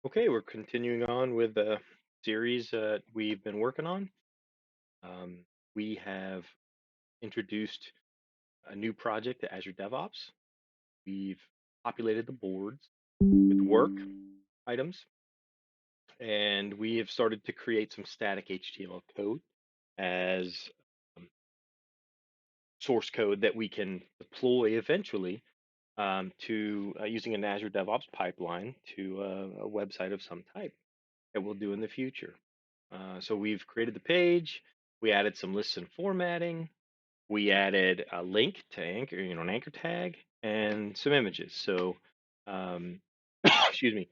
Okay, we're continuing on with the series that we've been working on. We have introduced a new project to Azure DevOps. We've populated the boards with work items, and we have started to create some static HTML code as um, source code that we can deploy eventually to using an Azure DevOps pipeline to a website of some type that we'll do in the future. So we've created the page. We added some lists and formatting. We added a link to anchor, an anchor tag, and some images. So, um, excuse me.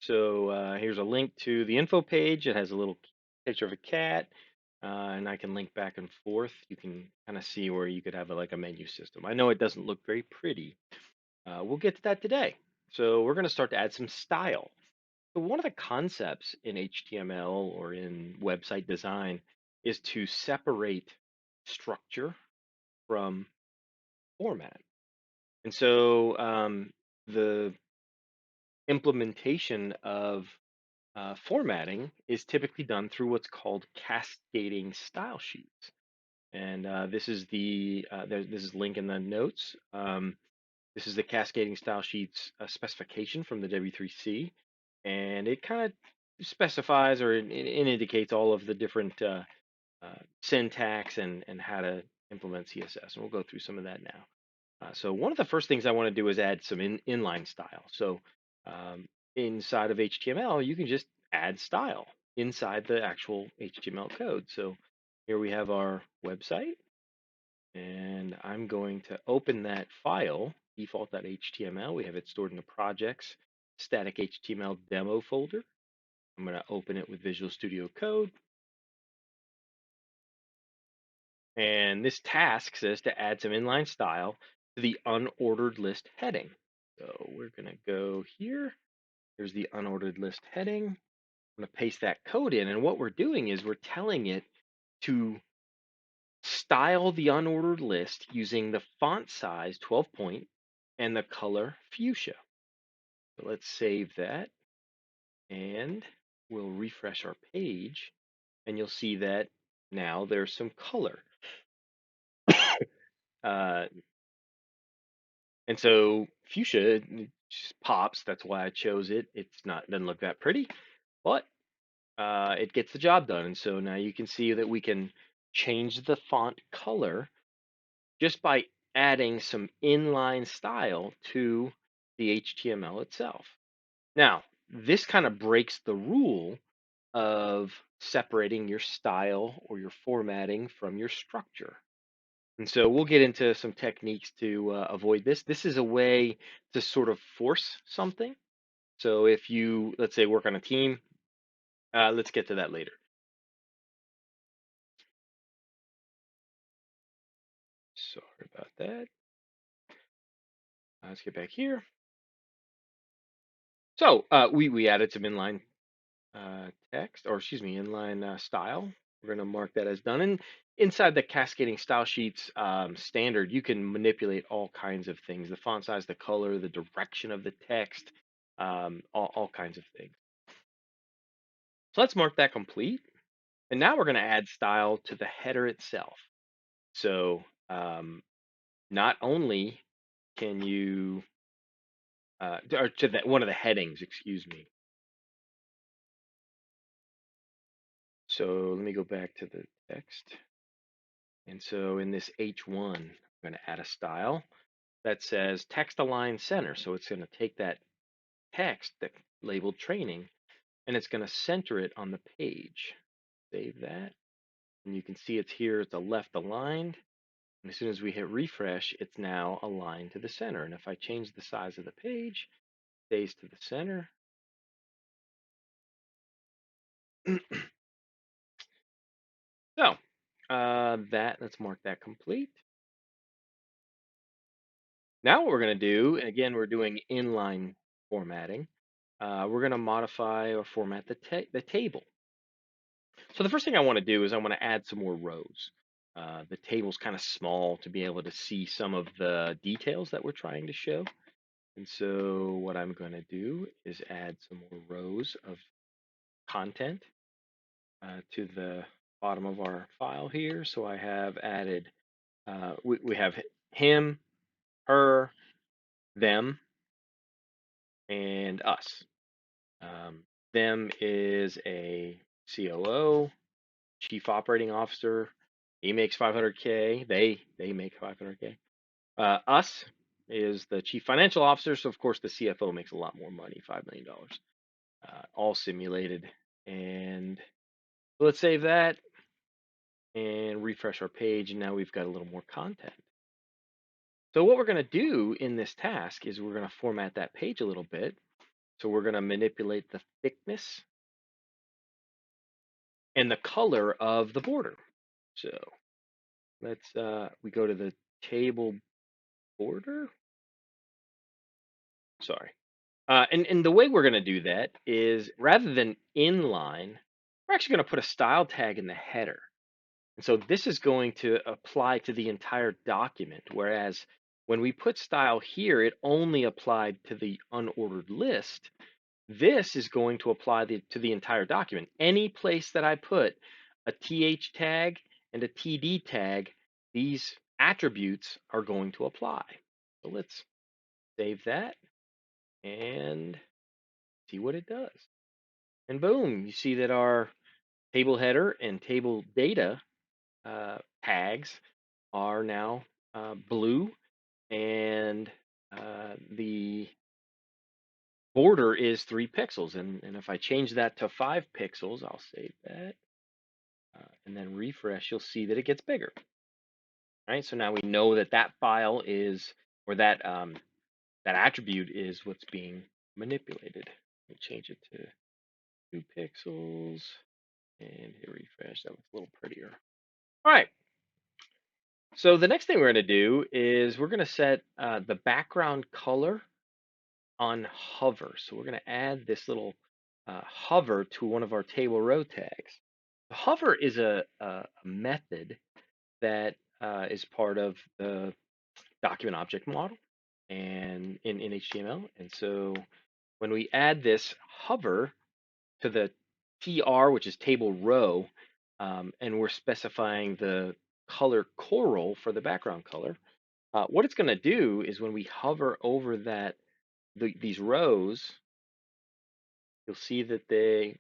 So here's a link to the info page. It has a little picture of a cat, and I can link back and forth. You can kind of see where you could have like a menu system. I know it doesn't look very pretty. We'll get to that today. So we're going to start to add some style. So one of the concepts in HTML or in website design is to separate structure from format. And so the implementation of formatting is typically done through what's called cascading style sheets. And this is this is link in the notes. This is the Cascading Style Sheets specification from the W3C, and it kind of specifies or it indicates all of the different syntax and how to implement CSS. And we'll go through some of that now. So one of the first things I want to do is add some inline style. So um, inside of HTML, you can just add style inside the actual HTML code. So here we have our website, and I'm going to open that file, default.html. We have it stored in the projects static HTML demo folder. I'm going to open it with Visual Studio Code. And this task says to add some inline style to the unordered list heading. So we're going to go here. Here's the unordered list heading. I'm going to paste that code in. And what we're doing is we're telling it to style the unordered list using the font size 12 point and the color fuchsia. So let's save that and we'll refresh our page and you'll see that now there's some color. Uh, and so fuchsia just pops. That's why I chose it. It's not doesn't look that pretty, but it gets the job done. And so now you can see that we can change the font color just by adding some inline style to the HTML itself. Now, this kind of breaks the rule of separating your style or your formatting from your structure. And so we'll get into some techniques to avoid this. This is a way to sort of force something. So if you, let's say, work on a team, let's get to that later. Sorry about that. Let's get back here. So we added some inline text, or excuse me, inline style. We're going to mark that as done. And inside the Cascading Style Sheets standard, you can manipulate all kinds of things: the font size, the color, the direction of the text, all kinds of things. So let's mark that complete. And now we're going to add style to the header itself. So not only can you, or to one of the headings, excuse me. So let me go back to the text. And so in this H1, I'm going to add a style that says text align center. So it's going to take that text that labeled training and it's going to center it on the page. Save that. And you can see it's here, it's a left aligned. And as soon as we hit refresh, it's now aligned to the center. And if I change the size of the page, it stays to the center. So let's mark that complete. Now what we're going to do, and again, we're doing inline formatting. We're going to modify or format the table. So the first thing I want to do is I want to add some more rows. The table's kind of small to be able to see some of the details that we're trying to show. And so what I'm going to do is add some more rows of content to the bottom of our file here. So I have added, we have him, her, them, and us. Them is a COO, Chief Operating Officer. He makes 500K. They make 500K. Us is the Chief Financial Officer. So of course the CFO makes a lot more money, $5 million, all simulated. And let's save that and refresh our page. And now we've got a little more content. So what we're going to do in this task is we're going to format that page a little bit. So we're going to manipulate the thickness and the color of the border. So let's we go to the table border. Sorry. And the way we're going to do that is rather than inline, we're actually going to put a style tag in the header. And so this is going to apply to the entire document, whereas when we put style here, it only applied to the unordered list. This is going to apply to the entire document. Any place that I put a TH tag and a TD tag, these attributes are going to apply. So let's save that and see what it does. And boom, you see that our table header and table data tags are now blue, and the border is 3 pixels. And if I change that to 5 pixels, I'll save that and then refresh, you'll see that it gets bigger. All right, so now we know that that file is, or that that attribute is what's being manipulated. Let me change it to 2 pixels and hit refresh. That looks a little prettier. All right. So the next thing we're going to do is we're going to set the background color on hover. So we're going to add this little hover to one of our table row tags. Hover is a method that is part of the document object model and in HTML. And so when we add this hover to the TR, which is table row, and we're specifying the color coral for the background color, what it's going to do is when we hover over these rows, you'll see that I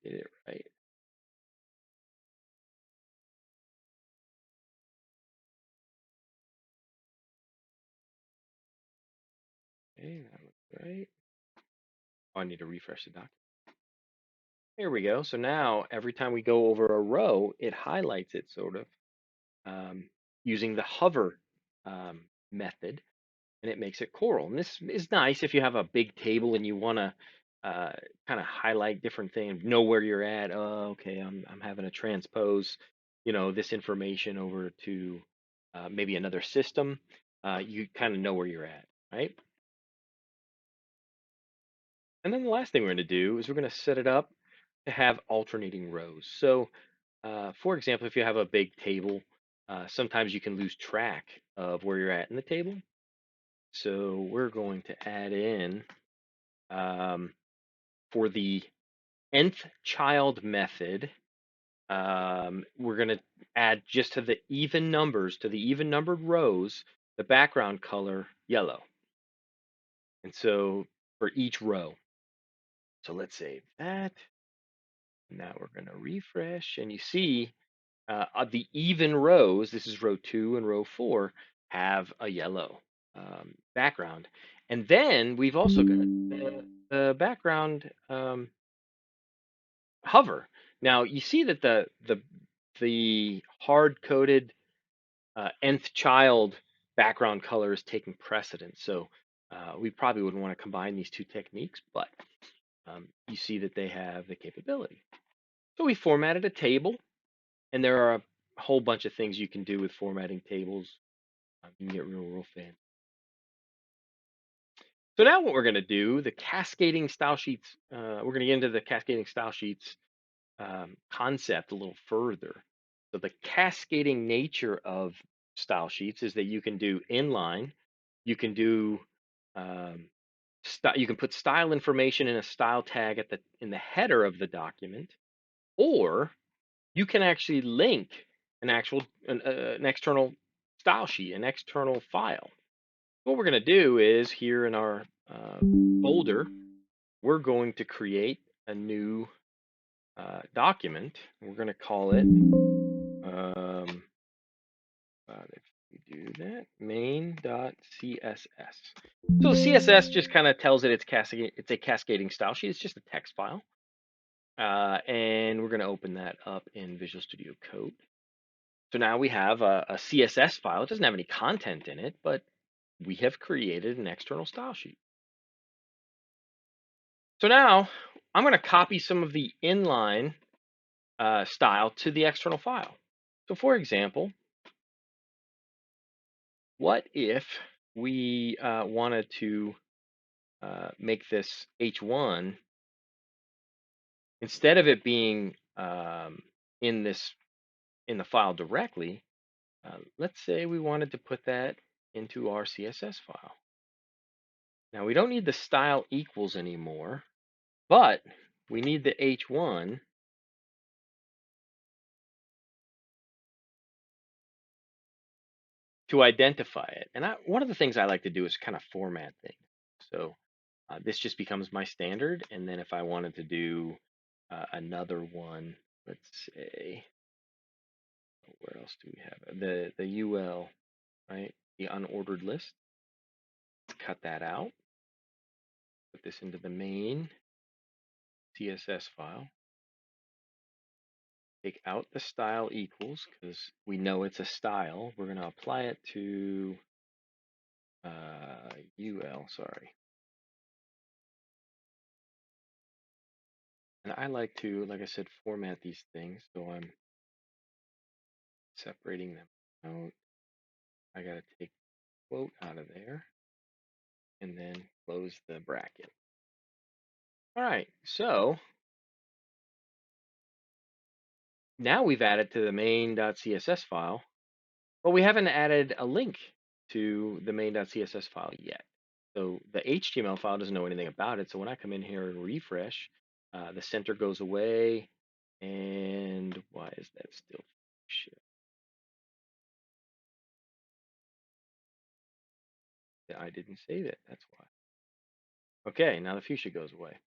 did it right. Okay, that looks right. Oh, I need to refresh the document. Here we go. So now every time we go over a row, it highlights it sort of using the hover method, and it makes it coral. And this is nice if you have a big table and you want to kind of highlight different things, know where you're at. Oh, okay, I'm having to transpose, this information over to maybe another system. You kind of know where you're at, right? And then the last thing we're going to do is we're going to set it up to have alternating rows. So, for example, if you have a big table, sometimes you can lose track of where you're at in the table. So we're going to add in for the nth child method, we're going to add just to the even numbers, to the even numbered rows, the background color yellow. And so for each row. So let's save that. Now we're going to refresh, and you see the even rows, this is row 2 and row 4, have a yellow background. And then we've also got the background hover. Now you see that the hard-coded nth child background color is taking precedence. So we probably wouldn't want to combine these two techniques, but you see that they have the capability. So we formatted a table, and there are a whole bunch of things you can do with formatting tables. You can get real fancy. So now what we're going to do, the cascading style sheets, we're going to get into the cascading style sheets concept a little further. So the cascading nature of style sheets is that you can do inline, You can do you can put style information in a style tag in the header of the document, or you can actually link an external style sheet, an external file. What we're going to do is here in our folder, we're going to create a new document. We're going to call it, if we do that, main.css. So CSS just kind of tells it it's a cascading style sheet. It's just a text file. And we're going to open that up in Visual Studio Code. So now we have a CSS file. It doesn't have any content in it, but we have created an external style sheet. So now I'm going to copy some of the inline style to the external file. So for example, what if we wanted to make this H1, instead of it being in the file directly, let's say we wanted to put that into our CSS file. Now we don't need the style equals anymore, but we need the H1 to identify it. And one of the things I like to do is kind of format things. So this just becomes my standard. And then if I wanted to do another one, let's say, where else do we have it? The UL, right? The unordered list. Let's cut that out. Put this into the main CSS file. Take out the style equals because we know it's a style. We're going to apply it to UL, sorry. And I like to, like I said, format these things. So I'm separating them out. I got to take quote out of there and then close the bracket. All right, so now we've added to the main.css file, but we haven't added a link to the main.css file yet. So the HTML file doesn't know anything about it. So when I come in here and refresh, the center goes away. And why is that still shit? I didn't save it. That's why. Okay, now the fuchsia goes away.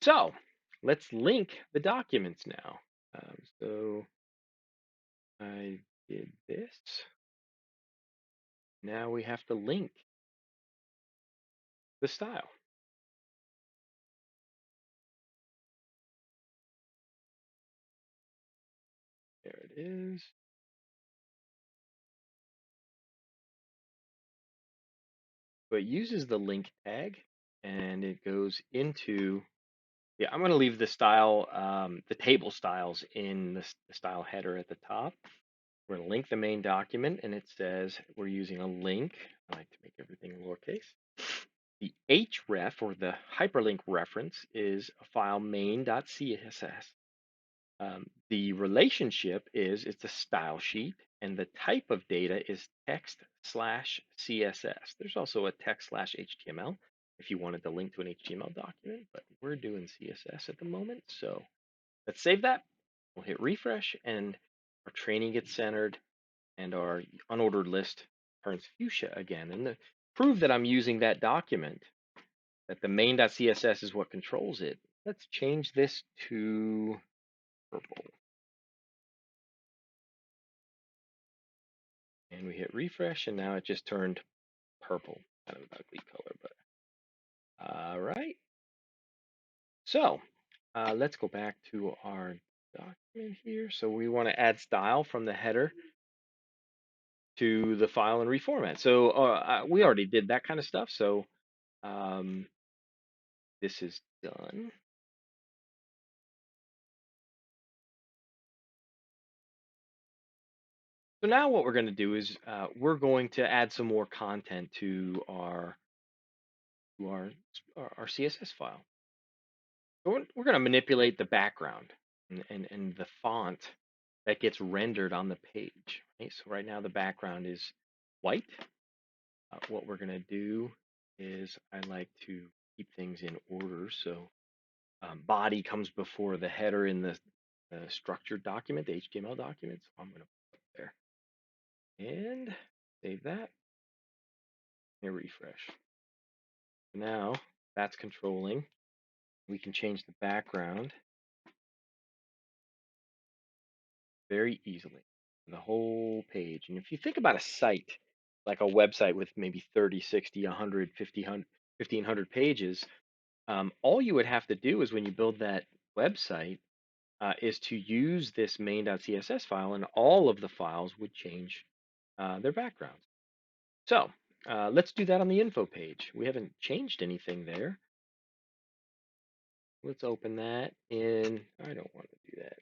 So let's link the documents now. So I did this. Now we have to link the style. There it is. So it uses the link tag and it goes into, yeah, I'm going to leave the style, the table styles in the style header at the top. We're going to link the main document and it says we're using a link. I like to make everything lowercase. The href, or the hyperlink reference, is a file main.css. The relationship is it's a style sheet, and the type of data is text/CSS. There's also a text/HTML if you wanted to link to an HTML document, but we're doing CSS at the moment. So let's save that. We'll hit refresh, and our training gets centered, and our unordered list turns fuchsia again. And to prove that I'm using that document, that the main.css is what controls it, let's change this to purple. And we hit refresh, and now it just turned purple. Kind of an ugly color, but all right. So let's go back to our document here. So we want to add style from the header to the file and reformat. So we already did that kind of stuff. So this is done. So now what we're going to do is we're going to add some more content to our CSS file. So we're going to manipulate the background and the font that gets rendered on the page. Right? So right now the background is white. What we're going to do is I like to keep things in order. So body comes before the header in the structured document, the HTML document. So I'm going to put it there and save that and refresh. Now that's controlling. We can change the background very easily, the whole page. And if you think about a site, like a website with maybe 30, 60, 100, 50, 1,500 pages, all you would have to do is when you build that website is to use this main.css file, and all of the files would change their backgrounds. So let's do that on the info page. We haven't changed anything there. Let's open that in, I don't want to do that.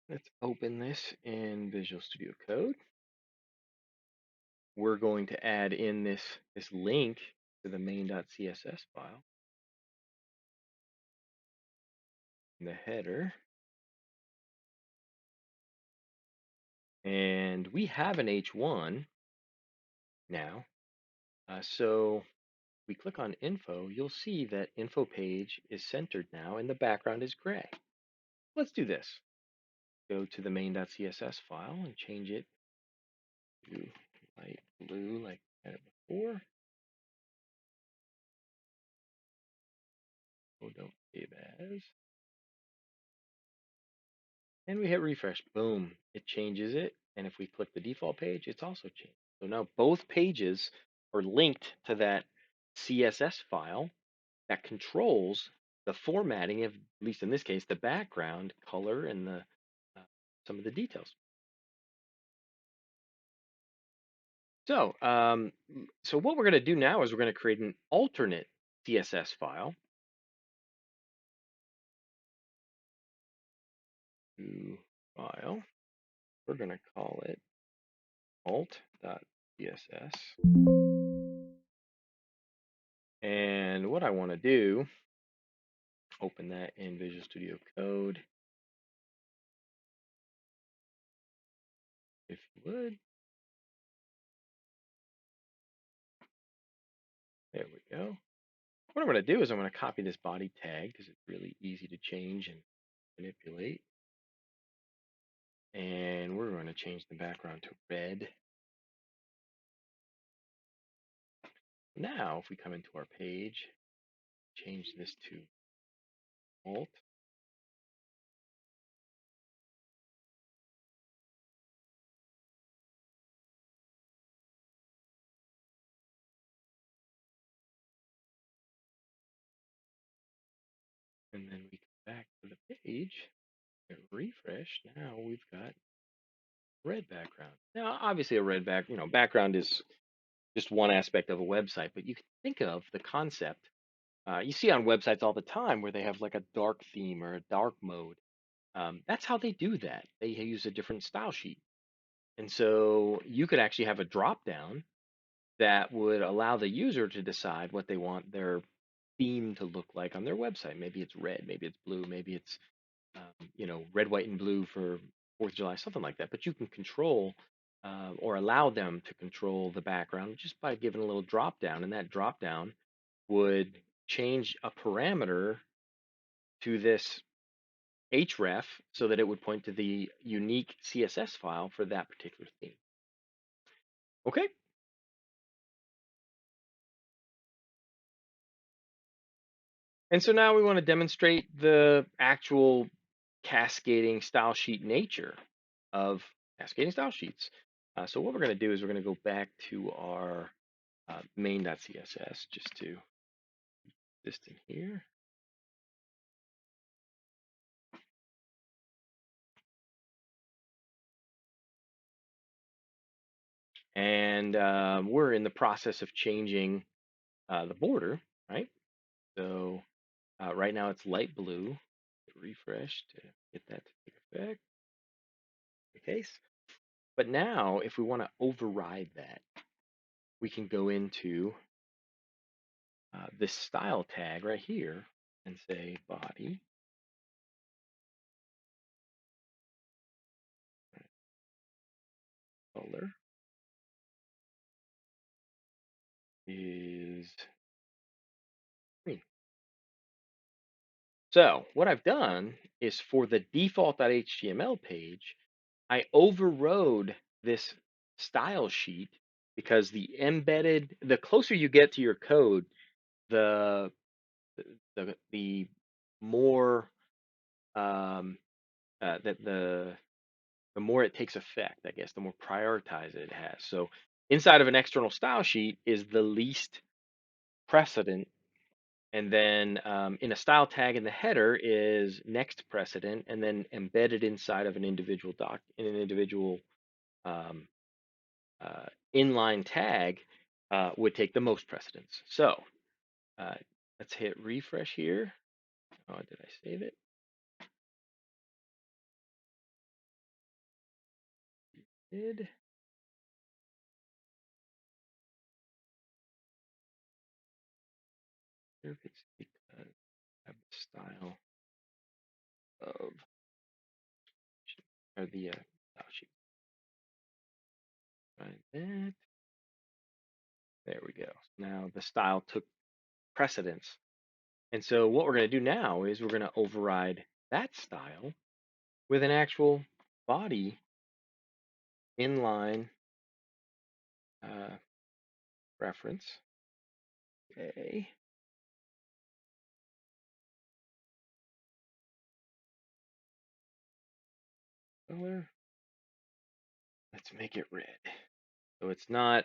Let's open this in Visual Studio Code. We're going to add in this link to the main.css file in the header. And we have an H1 now. So we click on info, you'll see that info page is centered now and the background is gray. Let's do this. Go to the main.css file and change it to light blue like I had it before. Oh, don't save as. And we hit refresh. Boom, it changes it. And if we click the default page, it's also changed. So now both pages are linked to that CSS file that controls the formatting of, at least in this case, the background color and the some of the details. So what we're going to do now is we're going to create an alternate CSS file. New file. We're going to call it alt.css. And what I want to do, open that in Visual Studio Code, if you would. There we go. What I'm going to do is I'm going to copy this body tag because it's really easy to change and manipulate. And we're going to change the background to red. Now, if we come into our page, change this to alt. And then we come back to the page and refresh. Now we've got red background. Now, obviously a red background is just one aspect of a website, but you can think of the concept. You see on websites all the time where they have like a dark theme or a dark mode. That's how they do that. They use a different style sheet. And so you could actually have a drop down that would allow the user to decide what they want their theme to look like on their website. Maybe it's red, maybe it's blue, maybe it's red, white, and blue for 4th of July, something like that. But you can control or allow them to control the background just by giving a little drop down, and that drop down would change a parameter to this href so that it would point to the unique CSS file for that particular theme. Okay. And so now we want to demonstrate the actual cascading style sheet nature of cascading style sheets. So what we're going to do is we're going to go back to our main.css just to this in here. And we're in the process of changing the border, right? So right now it's light blue. Refresh to get that to take effect. The case. But now, if we want to override that, we can go into this style tag right here and say body is green. So what I've done is for the default.html page, I overrode this style sheet because the closer you get to your code, the the more um, the more it takes effect, I guess, the more prioritized it has. So inside of an external style sheet is the least precedent. And then in a style tag in the header is next precedent, and then embedded inside of an individual um, inline tag would take the most precedence. So uh, let's hit refresh here. Oh, did I save it? Did. If it's because I have the style of or the style sheet. Find that. There we go. Now the style took precedence. And so what we're going to do now is we're going to override that style with an actual body inline uh, reference. Okay. Color. Let's make it red. So it's not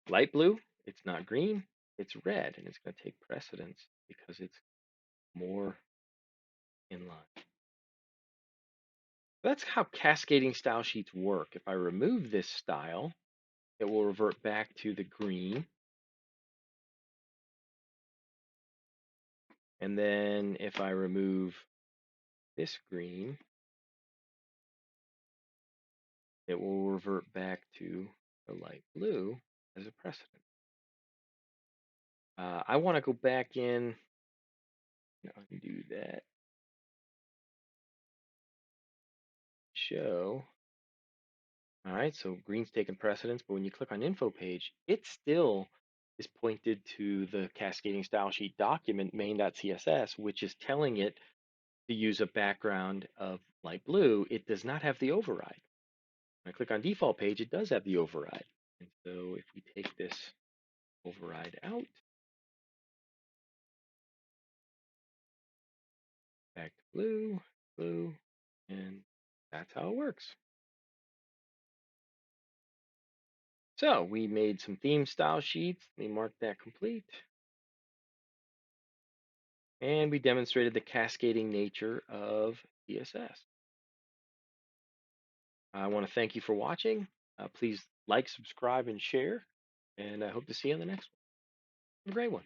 light blue. It's not green. It's red, and it's going to take precedence because it's more inline. That's how cascading style sheets work. If I remove this style, it will revert back to the green. And then if I remove this green, it will revert back to the light blue as a precedent. I want to go back in, undo that, show. All right, so green's taking precedence, but when you click on info page, it still is pointed to the cascading style sheet document main.css, which is telling it to use a background of light blue. It does not have the override. When I click on default page, it does have the override. And so if we take this override out, back to blue, blue, and that's how it works. So we made some theme style sheets. We marked that complete. And we demonstrated the cascading nature of CSS. I want to thank you for watching. Please like, subscribe, and share. And I hope to see you on the next one. Have a great one.